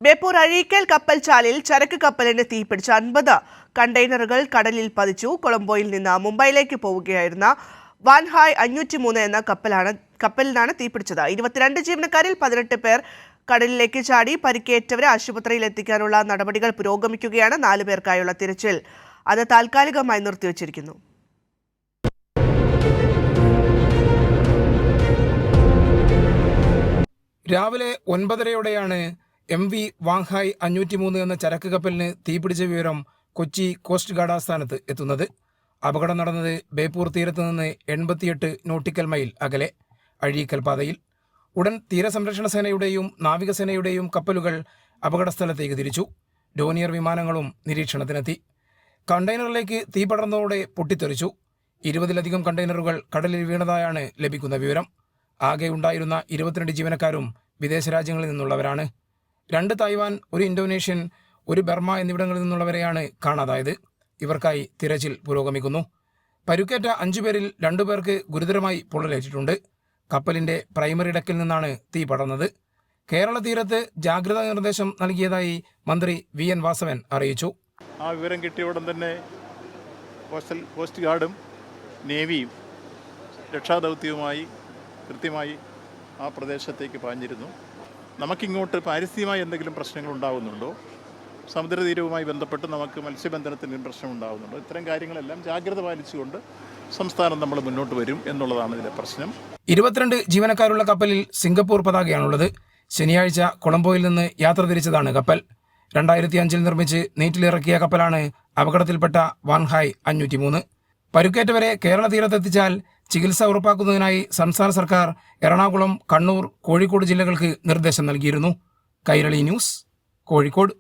ബേപ്പൂർ അഴീക്കൽ കപ്പൽച്ചാലിൽ ചരക്ക് കപ്പലിന് തീപിടിച്ച് 50 കണ്ടെയ്നറുകൾ കടലിൽ പതിച്ചു. കൊളംബോയിൽ നിന്ന് മുംബൈയിലേക്ക് പോവുകയായിരുന്ന വാൻഹായ് 503 എന്ന കപ്പലിനാണ് തീപിടിച്ചത്. 22 ജീവനക്കാരിൽ 18 പേർ കടലിലേക്ക് ചാടി. പരിക്കേറ്റവരെ ആശുപത്രിയിൽ എത്തിക്കാനുള്ള നടപടികൾ പുരോഗമിക്കുകയാണ്. 4 പേർക്കായുള്ള തിരച്ചിൽ അത് താൽക്കാലികമായി നിർത്തിവച്ചിരിക്കുന്നു. രാവിലെ 9:30-യോടെയാണ് MV വാങ്ഹായ് 503 എന്ന ചരക്ക് കപ്പലിന് തീപിടിച്ച വിവരം കൊച്ചി കോസ്റ്റ് ഗാർഡ് ആസ്ഥാനത്ത് എത്തുന്നത്. അപകടം നടന്നത് ബേപ്പൂർ തീരത്ത് നിന്ന് 88 നോട്ടിക്കൽ മൈൽ അകലെ അഴീക്കൽ പാതയിൽ. ഉടൻ തീരസംരക്ഷണ സേനയുടെയും നാവികസേനയുടെയും കപ്പലുകൾ അപകടസ്ഥലത്തേക്ക് തിരിച്ചു. ഡോനിയർ വിമാനങ്ങളും നിരീക്ഷണത്തിനെത്തി. കണ്ടെയ്നറിലേക്ക് തീ പടർന്നതോടെ പൊട്ടിത്തെറിച്ചു. 20-ലധികം കണ്ടെയ്നറുകൾ കടലിൽ വീണതായാണ് ലഭിക്കുന്ന വിവരം. ആകെ ഉണ്ടായിരുന്ന 22 ജീവനക്കാരും വിദേശ രാജ്യങ്ങളിൽ നിന്നുള്ളവരാണ്. 2 തായ്വാൻ, 1 ഇന്തോനേഷ്യൻ, 1 ബർമ എന്നിവിടങ്ങളിൽ നിന്നുള്ളവരെയാണ് കാണാതായത്. ഇവർക്കായി തിരച്ചിൽ പുരോഗമിക്കുന്നു. പരുക്കേറ്റ 5 പേരിൽ 2 പേർക്ക് ഗുരുതരമായി പൊള്ളലേറ്റിട്ടുണ്ട്. കപ്പലിന്റെ പ്രൈമറി ഡെക്കിൽ നിന്നാണ് തീ പടർന്നത്. കേരള തീരത്ത് ജാഗ്രതാ നിർദ്ദേശം നൽകിയതായി മന്ത്രി VN വാസവൻ അറിയിച്ചു. ആ വിവരം കിട്ടിയ ഉടൻ തന്നെ കോസ്റ്റ് ഗാർഡും നേവിയും രക്ഷാദൗത്യവുമായി കൃത്യമായി ആ പ്രദേശത്തേക്ക് പാഞ്ഞിരുന്നു. നമുക്കിങ്ങോട്ട് പാരിസ്ഥിതികമായി എന്തെങ്കിലും പ്രശ്നങ്ങൾ ഉണ്ടാകുന്നുണ്ടോ, സമുദ്രതീരവുമായി ബന്ധപ്പെട്ട് നമുക്ക് മത്സ്യബന്ധനത്തിന് പ്രശ്നം ഉണ്ടാകുന്നുണ്ടോ, ഇത്തരം കാര്യങ്ങളെല്ലാം ജാഗ്രത പാലിച്ചുകൊണ്ട് സംസ്ഥാനം നമ്മൾ മുന്നോട്ട് വരും എന്നുള്ളതാണ് ഇതിലെ പ്രശ്നം. 22 ജീവനക്കാരുള്ള കപ്പലിൽ സിംഗപ്പൂർ പതാകയാണുള്ളത്. ശനിയാഴ്ച കൊളംബോയിൽ നിന്ന് യാത്ര തിരിച്ചതാണ് കപ്പൽ. 2005-ൽ നിർമ്മിച്ച് നീറ്റിലിറക്കിയ കപ്പലാണ് അപകടത്തിൽപ്പെട്ട വാൻഹായ് 503. പരുക്കേറ്റവരെ കേരള തീരത്തെത്തിച്ചാൽ ചികിത്സ ഉറപ്പാക്കുന്നതിനായി സംസ്ഥാന സർക്കാർ എറണാകുളം, കണ്ണൂർ, കോഴിക്കോട് ജില്ലകൾക്ക് നിർദ്ദേശം നൽകിയിരുന്നു. കൈരളി ന്യൂസ്, കോഴിക്കോട്.